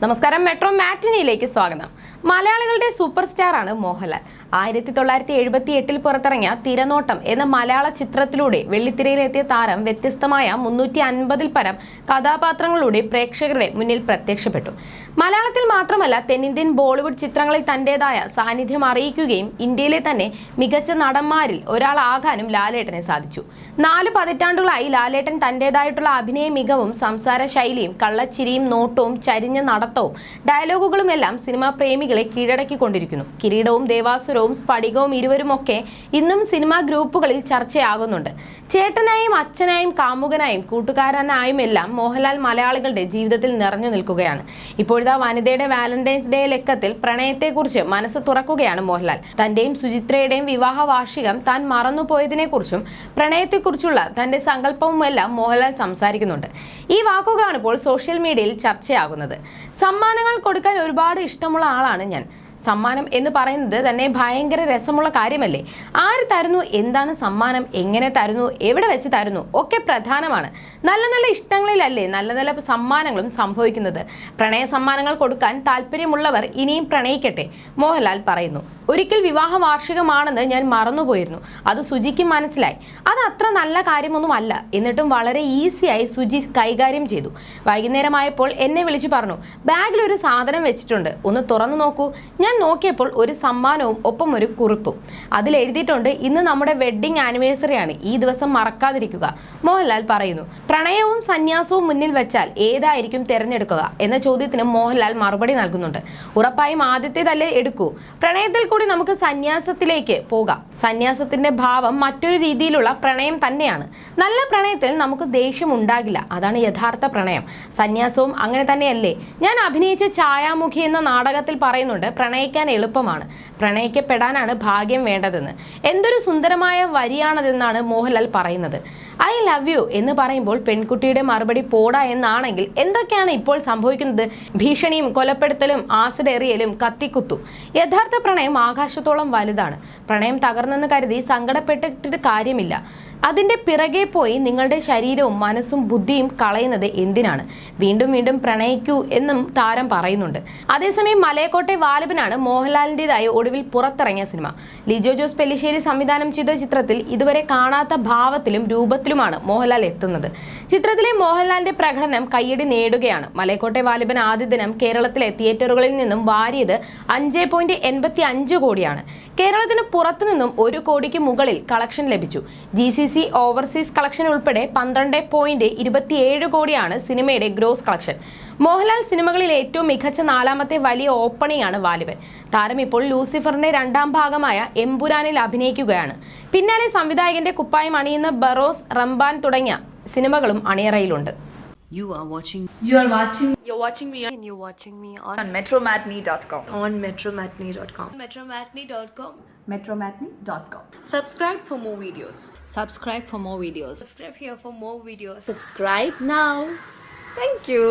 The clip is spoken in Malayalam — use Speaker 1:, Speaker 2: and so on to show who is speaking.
Speaker 1: നമസ്കാരം, മെട്രോ മാറ്റിനിയിലേക്ക് സ്വാഗതം. മലയാളികളുടെ സൂപ്പർ സ്റ്റാറാണ് മോഹൻലാൽ. 1978 പുറത്തിറങ്ങിയ തിരനോട്ടം എന്ന മലയാള ചിത്രത്തിലൂടെ വെള്ളിത്തിരയിലെത്തിയ താരം വ്യത്യസ്തമായ 350 പരം കഥാപാത്രങ്ങളിലൂടെ പ്രേക്ഷകരുടെ മുന്നിൽ പ്രത്യക്ഷപ്പെട്ടു. മലയാളത്തിൽ മാത്രമല്ല, തെന്നിന്ത്യൻ ബോളിവുഡ് ചിത്രങ്ങളിൽ തന്റേതായ സാന്നിധ്യം അറിയിക്കുകയും ഇന്ത്യയിലെ തന്നെ മികച്ച നടന്മാരിൽ ഒരാളാകാനും ലാലേട്ടന് സാധിച്ചു. 4 പതിറ്റാണ്ടുകളായി ലാലേട്ടൻ തന്റേതായിട്ടുള്ള അഭിനയ മികവും സംസാര ശൈലിയും കള്ളച്ചിരിയും നോട്ടവും ചരിഞ്ഞ നടത്തവും ഡയലോഗുകളും എല്ലാം സിനിമാ പ്രേമികളെ കീഴടക്കിക്കൊണ്ടിരിക്കുന്നു. കിരീടവും ദേവാസുരവും സ്ഫടികവും ഇരുവരുമൊക്കെ ഇന്നും സിനിമാ ഗ്രൂപ്പുകളിൽ ചർച്ചയാകുന്നുണ്ട്. ചേട്ടനായും അച്ഛനായും കാമുകനായും കൂട്ടുകാരനായും എല്ലാം മോഹൻലാൽ മലയാളികളുടെ ജീവിതത്തിൽ നിറഞ്ഞു നിൽക്കുകയാണ്. ഇപ്പോഴത്തെ വനിതയുടെ വാലന്റൈൻസ് ഡേ ലക്കത്തിൽ പ്രണയത്തെക്കുറിച്ച് മനസ്സ് തുറക്കുകയാണ് മോഹൻലാൽ. തന്റെയും സുചിത്രയുടെയും വിവാഹ വാർഷികം താൻ മറന്നുപോയതിനെ കുറിച്ചും പ്രണയത്തെക്കുറിച്ചുള്ള തന്റെ സങ്കല്പവും എല്ലാം മോഹൻലാൽ സംസാരിക്കുന്നുണ്ട്. ഈ വാക്കുകളാണ് ഇപ്പോൾ സോഷ്യൽ മീഡിയയിൽ ചർച്ചയാകുന്നത്. സമ്മാനങ്ങൾ കൊടുക്കാൻ ഒരുപാട് ഇഷ്ടമുള്ള ആളാണ് ഞാൻ. സമ്മാനം എന്ന് പറയുന്നത് തന്നെ ഭയങ്കര രസമുള്ള കാര്യമല്ലേ? ആര് തരുന്നു, എന്താണ് സമ്മാനം, എങ്ങനെ തരുന്നു, എവിടെ വെച്ച് തരുന്നു ഒക്കെ പ്രധാനമാണ്. നല്ല നല്ല ഇഷ്ടങ്ങളിലല്ലേ നല്ല നല്ല സമ്മാനങ്ങളും സംഭവിക്കുന്നത്. പ്രണയ സമ്മാനങ്ങൾ കൊടുക്കാൻ താല്പര്യമുള്ളവർ ഇനിയും പ്രണയിക്കട്ടെ, മോഹൻലാൽ പറയുന്നു. ഒരിക്കൽ വിവാഹ വാർഷികമാണെന്ന് ഞാൻ മറന്നുപോയിരുന്നു. അത് സുജിക്ക് മനസ്സിലായി. അത് അത്ര നല്ല കാര്യമൊന്നുമല്ല. എന്നിട്ടും വളരെ ഈസിയായി സുജി കൈകാര്യം ചെയ്തു. വൈകുന്നേരമായപ്പോൾ എന്നെ വിളിച്ചു പറഞ്ഞു, ബാഗിൽ ഒരു സാധനം വെച്ചിട്ടുണ്ട്, ഒന്ന് തുറന്നു നോക്കൂ. ഞാൻ നോക്കിയപ്പോൾ ഒരു സമ്മാനവും ഒപ്പം ഒരു കുറിപ്പും. അതിൽ എഴുതിയിട്ടുണ്ട്, ഇന്ന് നമ്മുടെ വെഡ്ഡിംഗ് ആനിവേഴ്സറിയാണ്, ഈ ദിവസം മറക്കാതിരിക്കുക. മോഹൻലാൽ പറയുന്നു. പ്രണയവും സന്യാസവും മുന്നിൽ വെച്ചാൽ ഏതായിരിക്കും തിരഞ്ഞെടുക്കുക എന്ന ചോദ്യത്തിന് മോഹൻലാൽ മറുപടി നൽകുന്നുണ്ട്. ഉറപ്പായും ആദ്യത്തേതല്ലേ എടുക്കൂ. പ്രണയത്തിൽ കൂടി നമുക്ക് സന്യാസത്തിലേക്ക് പോകാം. സന്യാസത്തിന്റെ ഭാവം മറ്റൊരു രീതിയിലുള്ള പ്രണയം തന്നെയാണ്. നല്ല പ്രണയത്തിൽ നമുക്ക് ദേഷ്യം ഉണ്ടാകില്ല. അതാണ് യഥാർത്ഥ പ്രണയം. സന്യാസവും അങ്ങനെ തന്നെയല്ലേ? ഞാൻ അഭിനയിച്ച ഛായാമുഖി എന്ന നാടകത്തിൽ പറയുന്നുണ്ട്, പ്രണയിക്കാൻ എളുപ്പമാണ്, പ്രണയിക്കപ്പെടാനാണ് ഭാഗ്യം വേണ്ടതെന്ന്. എന്തൊരു സുന്ദരമായ വരിയാണതെന്നാണ് മോഹൻലാൽ പറയുന്നത്. ഐ ലവ് യു എന്ന് പറയുമ്പോൾ പെൺകുട്ടിയുടെ മറുപടി പോടാ എന്നാണെങ്കിൽ എന്തൊക്കെയാണ് ഇപ്പോൾ സംഭവിക്കുന്നത്? ഭീഷണിയും കൊലപ്പെടുത്തലും ആസിഡ് എറിയലും കത്തിക്കുത്തും. യഥാർത്ഥ പ്രണയം ആകാശത്തോളം വലുതാണ്. പ്രണയം തകർന്നെന്ന് കരുതി സങ്കടപ്പെട്ടിട്ട് കാര്യമില്ല. അതിന്റെ പിറകെ പോയി നിങ്ങളുടെ ശരീരവും മനസ്സും ബുദ്ധിയും കളയുന്നത് എന്തിനാണ്? വീണ്ടും വീണ്ടും പ്രണയിക്കൂ എന്നും താരം പറയുന്നുണ്ട്. അതേസമയം മലയക്കോട്ടെ വാലിബനാണ് മോഹൻലാലിൻ്റെതായി ഒടുവിൽ പുറത്തിറങ്ങിയ സിനിമ. ലിജോ ജോസ് പെല്ലിശ്ശേരി സംവിധാനം ചെയ്ത ചിത്രത്തിൽ ഇതുവരെ കാണാത്ത ഭാവത്തിലും രൂപത്തിലുമാണ് മോഹൻലാൽ എത്തുന്നത്. ചിത്രത്തിലെ മോഹൻലാലിന്റെ പ്രകടനം കയ്യടി നേടുകയാണ്. മലയക്കോട്ടെ വാലിബൻ ആദ്യ ദിനം കേരളത്തിലെ തിയേറ്ററുകളിൽ നിന്നും വാരിയത് 5.85 കോടിയാണ്. കേരളത്തിന് പുറത്തു നിന്നും 1 കോടിക്ക് മുകളിൽ കളക്ഷൻ ലഭിച്ചു. GCC ഓവർസീസ് കളക്ഷൻ ഉൾപ്പെടെ 12.27 കോടിയാണ് സിനിമയുടെ ഗ്രോസ് കളക്ഷൻ. മോഹൻലാൽ സിനിമകളിൽ ഏറ്റവും മികച്ച 4ാമത്തെ വലിയ ഓപ്പണിംഗ് ആണ് വാലിബൻ. താരം ഇപ്പോൾ ലൂസിഫറിന്റെ 2ാം ഭാഗമായ എമ്പുരാനിൽ അഭിനയിക്കുകയാണ്. പിന്നാലെ സംവിധായകന്റെ കുപ്പായം അണിയുന്ന ബറോസ്, റംബാൻ തുടങ്ങിയ സിനിമകളും അണിയറയിലുണ്ട്.
Speaker 2: You're watching
Speaker 3: me
Speaker 2: on metromatney.com.
Speaker 3: on metromatney.com.
Speaker 2: metromatney.com.
Speaker 3: Subscribe for more videos.
Speaker 2: Subscribe for more videos.
Speaker 3: Subscribe here for more videos.
Speaker 2: Subscribe now.
Speaker 3: Thank you.